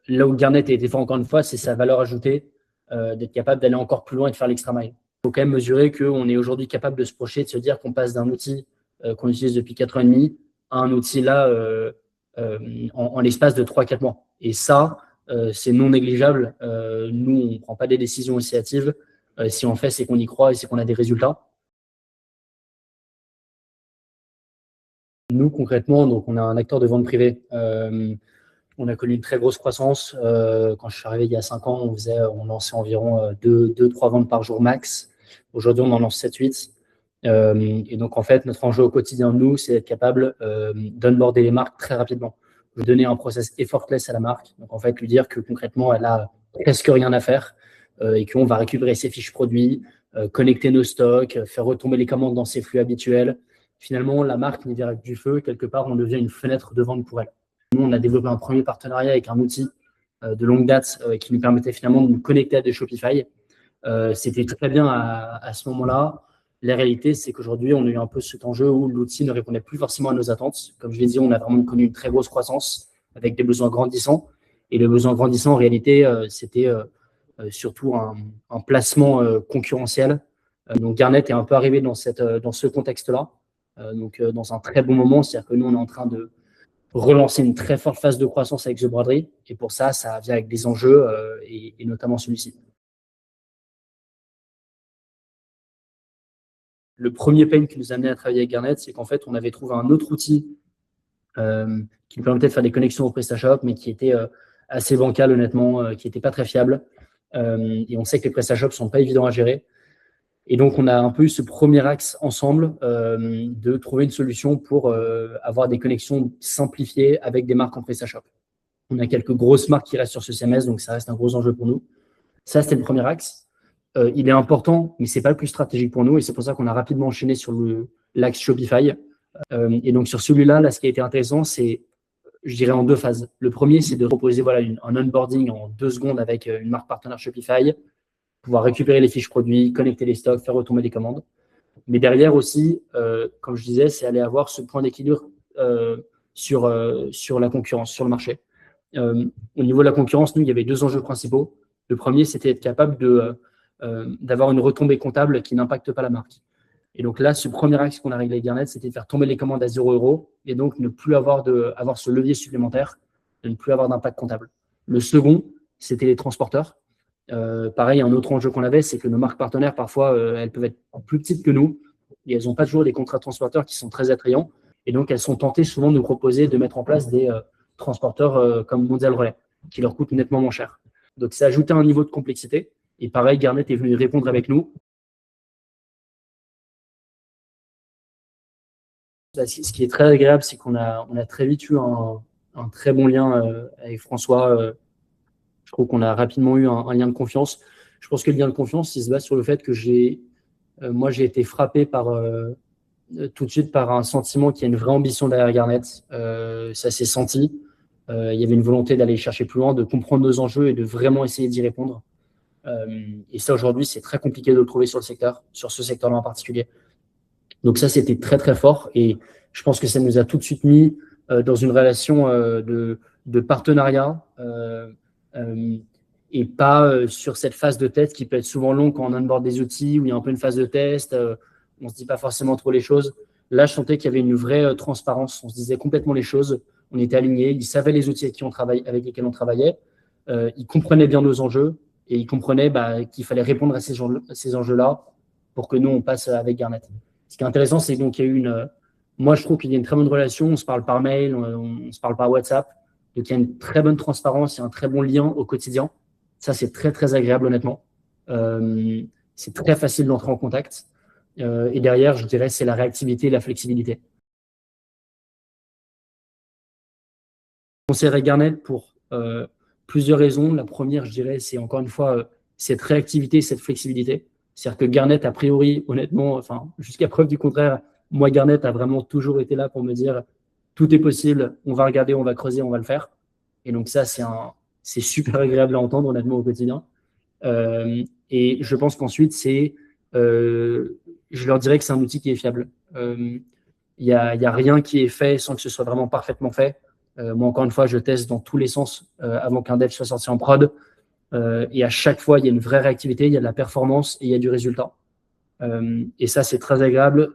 là où Garnet a été fort encore une fois, c'est sa valeur ajoutée, d'être capable d'aller encore plus loin et de faire l'extra mile. Il faut quand même mesurer qu'on est aujourd'hui capable de se projeter, de se dire qu'on passe d'un outil qu'on utilise depuis 4 ans et demi à un outil là en l'espace de 3-4 mois. Et ça, c'est non négligeable. Nous, on ne prend pas des décisions aussi hâtives. Si on fait, c'est qu'on y croit et c'est qu'on a des résultats. Nous, concrètement, donc, on a un acteur de vente privée. On a connu une très grosse croissance. Quand je suis arrivé il y a 5 ans, on lançait environ 2-3 ventes par jour max. Aujourd'hui, on en lance 7-8. Et donc, en fait, notre enjeu au quotidien, nous, c'est d'être capable d'onboarder les marques très rapidement. De donner un process effortless à la marque. Donc, en fait, lui dire que concrètement, elle a presque rien à faire et qu'on va récupérer ses fiches produits, connecter nos stocks, faire retomber les commandes dans ses flux habituels. Finalement, la marque n'y verra que du feu. Quelque part, on devient une fenêtre de vente pour elle. Nous, on a développé un premier partenariat avec un outil de longue date qui nous permettait finalement de nous connecter à des Shopify. C'était très bien à ce moment-là. La réalité, c'est qu'aujourd'hui, on a eu un peu cet enjeu où l'outil ne répondait plus forcément à nos attentes. Comme je l'ai dit, on a vraiment connu une très grosse croissance avec des besoins grandissants. Et le besoin grandissant, en réalité, c'était surtout un placement concurrentiel. Donc, Garnet est un peu arrivé dans ce contexte-là. Donc, dans un très bon moment, c'est-à-dire que nous, on est en train de relancer une très forte phase de croissance avec The Broderie. Et pour ça, ça vient avec des enjeux et notamment celui-ci. Le premier pain qui nous a amené à travailler avec Garnet, c'est qu'en fait, on avait trouvé un autre outil qui nous permettait de faire des connexions au PrestaShop, mais qui était assez bancal, honnêtement, qui n'était pas très fiable. Et on sait que les PrestaShop ne sont pas évidents à gérer. Et donc, on a un peu eu ce premier axe ensemble de trouver une solution pour avoir des connexions simplifiées avec des marques en PrestaShop. On a quelques grosses marques qui restent sur ce CMS, donc ça reste un gros enjeu pour nous. Ça, c'était le premier axe. Il est important, mais ce n'est pas le plus stratégique pour nous. Et c'est pour ça qu'on a rapidement enchaîné sur l'axe Shopify. Et donc, sur celui-là, là, ce qui a été intéressant, c'est, je dirais, en 2 phases. Le premier, c'est de proposer un onboarding en 2 secondes avec une marque partenaire Shopify, pouvoir récupérer les fiches produits, connecter les stocks, faire retomber les commandes. Mais derrière aussi, comme je disais, c'est aller avoir ce point d'équilibre sur la concurrence, sur le marché. Au niveau de la concurrence, nous, il y avait 2 enjeux principaux. Le premier, c'était être capable d'avoir une retombée comptable qui n'impacte pas la marque. Et donc là, ce premier axe qu'on a réglé avec Garnet, c'était de faire tomber les commandes à 0 € et donc ne plus avoir ce levier supplémentaire, de ne plus avoir d'impact comptable. Le second, c'était les transporteurs. Pareil, un autre enjeu qu'on avait, c'est que nos marques partenaires, parfois, elles peuvent être plus petites que nous et elles n'ont pas toujours des contrats de transporteurs qui sont très attrayants. Et donc, elles sont tentées souvent de nous proposer de mettre en place des transporteurs comme Mondial Relais, qui leur coûtent nettement moins cher. Donc, ça ajoutait un niveau de complexité. Et pareil, Garnet est venu répondre avec nous. Ce qui est très agréable, c'est qu'on a très vite eu un très bon lien avec François. Je trouve qu'on a rapidement eu un lien de confiance. Je pense que le lien de confiance, il se base sur le fait que moi, j'ai été frappé tout de suite par un sentiment qu'il y a une vraie ambition derrière Garnet. Ça s'est senti. Il y avait une volonté d'aller chercher plus loin, de comprendre nos enjeux et de vraiment essayer d'y répondre. Et ça, aujourd'hui, c'est très compliqué de le trouver sur ce secteur-là en particulier. Donc ça, c'était très, très fort. Et je pense que ça nous a tout de suite mis dans une relation de partenariat et pas sur cette phase de test qui peut être souvent longue quand on onboard des outils, où il y a un peu une phase de test, on ne se dit pas forcément trop les choses. Là, je sentais qu'il y avait une vraie transparence. On se disait complètement les choses. On était alignés. Ils savaient les outils avec lesquels on travaillait. Ils comprenaient bien nos enjeux et ils comprenaient qu'il fallait répondre à ces enjeux-là pour que nous, on passe avec Garnet. Ce qui est intéressant, c'est donc qu'il y a eu moi, je trouve qu'il y a une très bonne relation. On se parle par mail, on se parle par WhatsApp. Donc, il y a une très bonne transparence, il y a un très bon lien au quotidien. Ça, c'est très, très agréable, honnêtement. C'est très facile d'entrer en contact. Et derrière, je dirais, c'est la réactivité et la flexibilité. Je conseillerais Garnet pour plusieurs raisons. La première, je dirais, c'est encore une fois cette réactivité, cette flexibilité. C'est-à-dire que Garnet, a priori, honnêtement, jusqu'à preuve du contraire, moi, Garnet a vraiment toujours été là pour me dire tout est possible, on va regarder, on va creuser, on va le faire. Et donc ça, c'est super agréable à entendre, honnêtement, au quotidien. Et je pense qu'ensuite, je leur dirais que c'est un outil qui est fiable. Il y a rien qui est fait sans que ce soit vraiment parfaitement fait. Moi, encore une fois, je teste dans tous les sens avant qu'un dev soit sorti en prod. Et à chaque fois, il y a une vraie réactivité, il y a de la performance et il y a du résultat. Et ça, c'est très agréable.